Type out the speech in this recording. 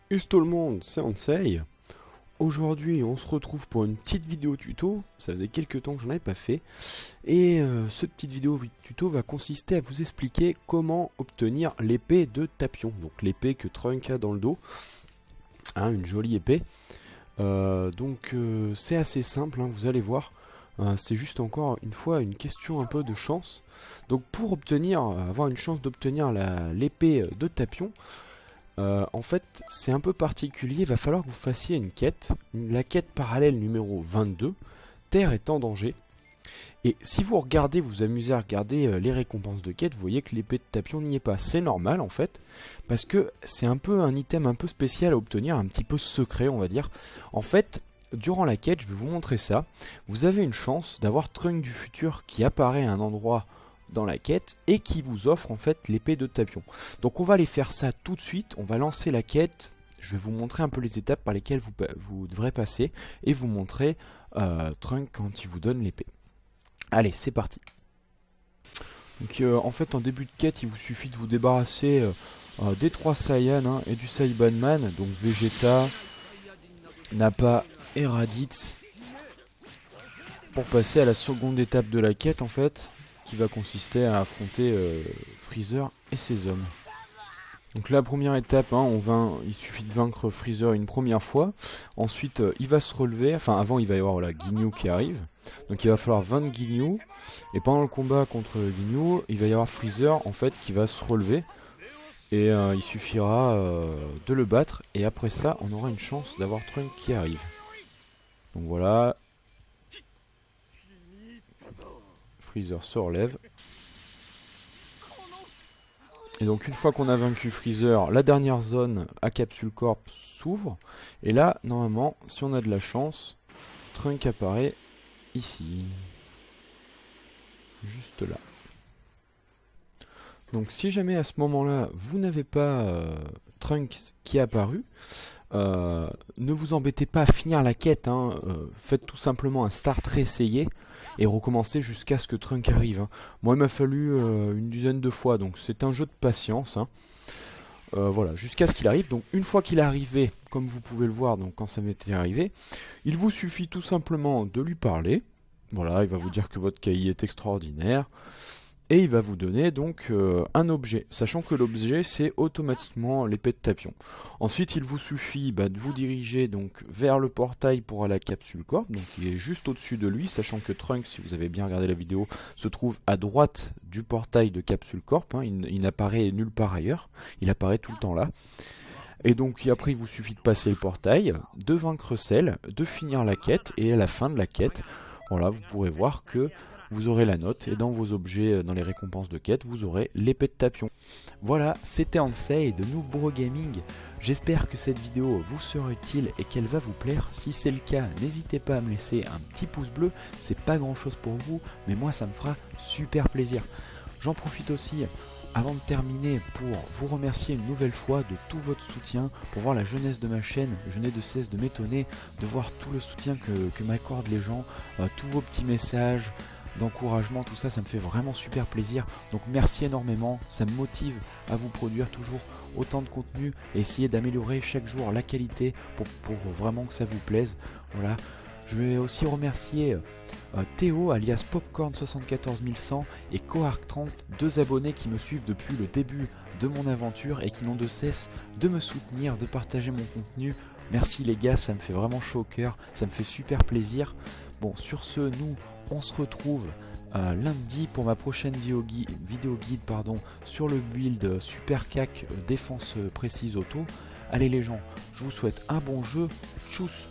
Salut tout le monde, c'est Ansei. Aujourd'hui, on se retrouve pour une petite vidéo tuto. Ça faisait quelques temps que j'en avais pas fait. Et cette petite vidéo tuto va consister à vous expliquer comment obtenir l'épée de Tapion. Donc l'épée que Trunk a dans le dos. Hein, une jolie épée. C'est assez simple, hein, vous allez voir. C'est juste encore une fois une question un peu de chance. Donc pour avoir une chance d'obtenir l'épée de Tapion, en fait, c'est un peu particulier, il va falloir que vous fassiez une quête, la quête parallèle numéro 22, Terre est en danger. Et si vous vous amusez à regarder les récompenses de quête, vous voyez que l'épée de Tapion n'y est pas. C'est normal en fait, parce que c'est un peu un item un peu spécial à obtenir, un petit peu secret on va dire. En fait, durant la quête, je vais vous montrer ça, vous avez une chance d'avoir Trunk du futur qui apparaît à un endroit dans la quête et qui vous offre en fait l'épée de Tapion. Donc on va aller faire ça tout de suite, on va lancer la quête, je vais vous montrer un peu les étapes par lesquelles vous devrez passer et vous montrer Trunk quand il vous donne l'épée. Allez, c'est parti. Donc en fait en début de quête il vous suffit de vous débarrasser des 3 Saiyans hein, et du Saibanman, donc Vegeta, Nappa et Raditz, pour passer à la seconde étape de la quête en fait, qui va consister à affronter Freezer et ses hommes. Donc la première étape, hein, il suffit de vaincre Freezer une première fois. Ensuite, il va se relever. Enfin, avant, il va y avoir la Ginyu qui arrive. Donc il va falloir vaincre Ginyu. Et pendant le combat contre Ginyu, il va y avoir Freezer en fait qui va se relever. Et il suffira de le battre. Et après ça, on aura une chance d'avoir Trunk qui arrive. Donc voilà. Freezer se relève. Et donc une fois qu'on a vaincu Freezer, la dernière zone à Capsule Corp s'ouvre. Et là, normalement, si on a de la chance, Trunk apparaît ici. Juste là. Donc si jamais à ce moment-là, vous n'avez pas Trunk qui est apparu, ne vous embêtez pas à finir la quête, hein. Faites tout simplement un start réessayé et recommencez jusqu'à ce que Trunk arrive. Hein. Moi il m'a fallu une dizaine de fois, donc c'est un jeu de patience. Hein. Voilà, jusqu'à ce qu'il arrive. Donc une fois qu'il est arrivé, comme vous pouvez le voir, donc quand ça m'était arrivé, il vous suffit tout simplement de lui parler. Voilà, il va vous dire que votre cahier est extraordinaire. Et il va vous donner donc un objet, sachant que l'objet c'est automatiquement l'épée de Tapion. Ensuite il vous suffit de vous diriger donc vers le portail pour aller à Capsule Corp, donc il est juste au-dessus de lui, sachant que Trunks, si vous avez bien regardé la vidéo, se trouve à droite du portail de Capsule Corp, hein, il n'apparaît nulle part ailleurs, il apparaît tout le temps là. Et donc après il vous suffit de passer le portail, de vaincre Cell, de finir la quête, et à la fin de la quête, voilà, vous pourrez voir que vous aurez la note, et dans vos objets, dans les récompenses de quête, vous aurez l'épée de Tapion. Voilà, c'était Ansei de Noob Gaming. J'espère que cette vidéo vous sera utile et qu'elle va vous plaire. Si c'est le cas, n'hésitez pas à me laisser un petit pouce bleu. C'est pas grand chose pour vous, mais moi ça me fera super plaisir. J'en profite aussi, avant de terminer, pour vous remercier une nouvelle fois de tout votre soutien, pour voir la jeunesse de ma chaîne. Je n'ai de cesse de m'étonner de voir tout le soutien que m'accordent les gens, tous vos petits messages d'encouragement, tout ça, ça me fait vraiment super plaisir. Donc merci énormément, ça me motive à vous produire toujours autant de contenu et essayer d'améliorer chaque jour la qualité pour vraiment que ça vous plaise. Voilà. Je vais aussi remercier Théo alias Popcorn74100 et Coark30, 2 abonnés qui me suivent depuis le début de mon aventure et qui n'ont de cesse de me soutenir, de partager mon contenu. Merci les gars, ça me fait vraiment chaud au cœur, ça me fait super plaisir. Bon, sur ce, nous, on se retrouve lundi pour ma prochaine vidéo guide sur le build Super CAC défense précise auto. Allez les gens, je vous souhaite un bon jeu, tchuss.